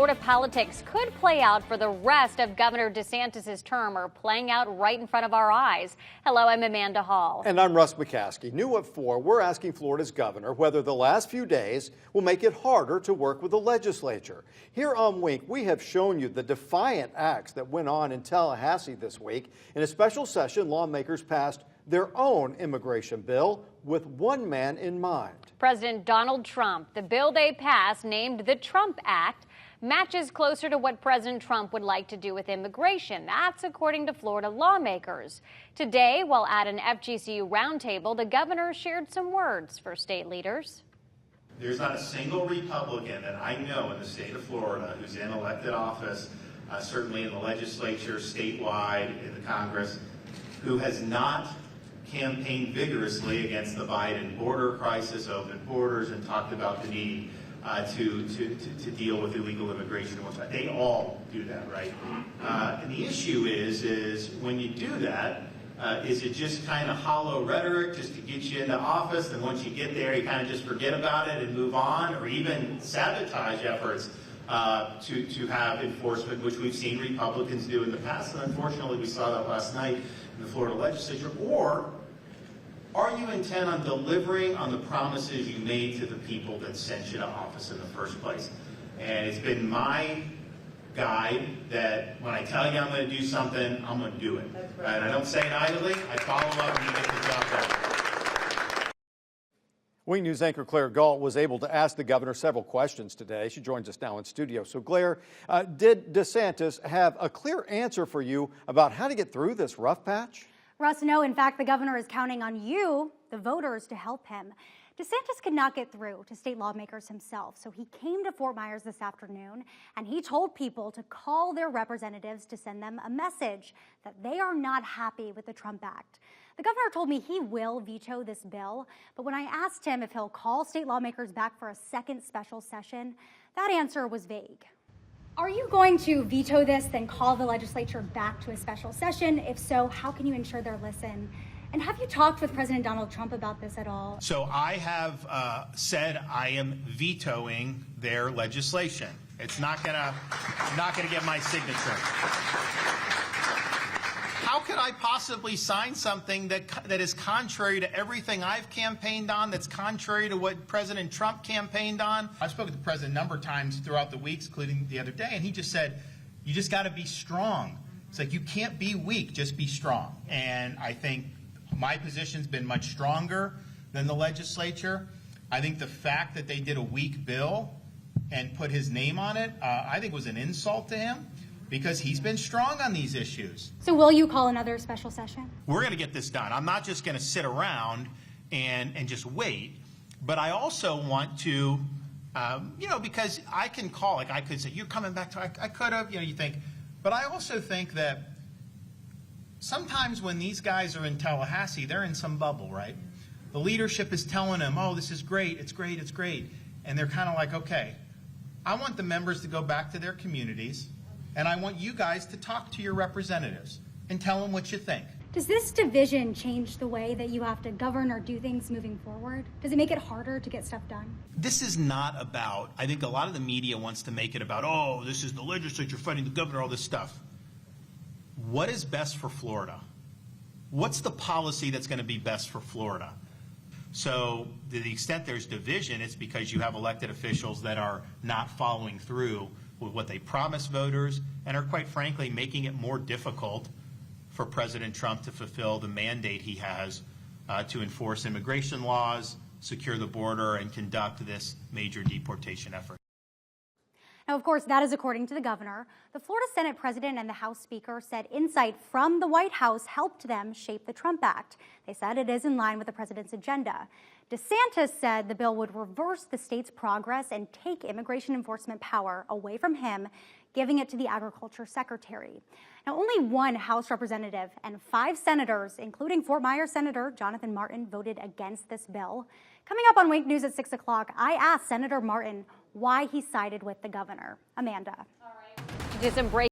Florida politics could play out for the rest of Governor DeSantis' term are playing out right in front of our eyes. Hello, I'm Amanda Hall. And I'm Russ McCaskey. New at 4, we're asking Florida's governor whether the last few days will make it harder to work with the legislature. Here on Wink, we have shown you the defiant acts that went on in Tallahassee this week. In a special session, lawmakers passed their own immigration bill with one man in mind. President Donald Trump. The bill they passed, named the Trump Act, matches closer to what President Trump would like to do with immigration. That's according to Florida lawmakers. Today, while at an FGCU roundtable, the governor shared some words for state leaders. There's not a single Republican that I know in the state of Florida who's in elected office, certainly in the legislature, statewide, in the Congress, who has not campaigned vigorously against the Biden border crisis, open borders, and talked about the need to deal with illegal immigration. They all do that, right? And the issue is when you do that, is it just kind of hollow rhetoric just to get you into office, and once you get there, you kind of just forget about it and move on, or even sabotage efforts to have enforcement, which we've seen Republicans do in the past, and unfortunately we saw that last night in the Florida legislature? Or are you intent on delivering on the promises you made to the people that sent you to office in the first place? And it's been my guide that when I tell you I'm going to do something, I'm going to do it. Right. And I don't say it idly. I follow up and you get the job done. Wing News anchor Claire Galt was able to ask the governor several questions today. She joins us now in studio. So, Claire, did DeSantis have a clear answer for you about how to get through this rough patch? Russ, no. In fact, the governor is counting on you, the voters, to help him. DeSantis could not get through to state lawmakers himself, so he came to Fort Myers this afternoon, and he told people to call their representatives to send them a message that they are not happy with the Trump Act. The governor told me he will veto this bill, but when I asked him if he'll call state lawmakers back for a second special session, that answer was vague. Are you going to veto this, then call the legislature back to a special session? If so, how can you ensure they'll listen? And have you talked with President Donald Trump about this at all? So I have said I am vetoing their legislation. It's not gonna get my signature. How could I possibly sign something that is contrary to everything I've campaigned on, that's contrary to what President Trump campaigned on? I've spoken to the president a number of times throughout the weeks, including the other day, and he just said, you just got to be strong. It's like, you can't be weak, just be strong. And I think my position's been much stronger than the legislature. I think the fact that they did a weak bill and put his name on it, I think was an insult to him, because he's been strong on these issues. So will you call another special session? We're going to get this done. I'm not just going to sit around and just wait, but I also want to, because I can call, like I could say, you're coming back to, I could have, you think, but I also think that sometimes when these guys are in Tallahassee, they're in some bubble, right? The leadership is telling them, oh, this is great, it's great, it's great. And they're kind of like, okay, I want the members to go back to their communities, and I want you guys to talk to your representatives and tell them what you think. Does this division change the way that you have to govern or do things moving forward? Does it make it harder to get stuff done? This is not about, I think a lot of the media wants to make it about, oh, this is the legislature fighting the governor, all this stuff. What is best for Florida? What's the policy that's going to be best for Florida? So to the extent there's division, it's because you have elected officials that are not following through with what they promise voters, and are quite frankly making it more difficult for President Trump to fulfill the mandate he has to enforce immigration laws, secure the border, and conduct this major deportation effort. Now, of course, that is according to the governor. The Florida Senate president and the House Speaker said insight from the White House helped them shape the Trump Act. They said it is in line with the president's agenda. DeSantis said the bill would reverse the state's progress and take immigration enforcement power away from him, giving it to the agriculture secretary. Now, only one House representative and 5 senators, including Fort Myers Senator Jonathan Martin, voted against this bill. Coming up on Wink News at 6 o'clock, I asked Senator Martin why he sided with the governor. Amanda. All right. Just embrace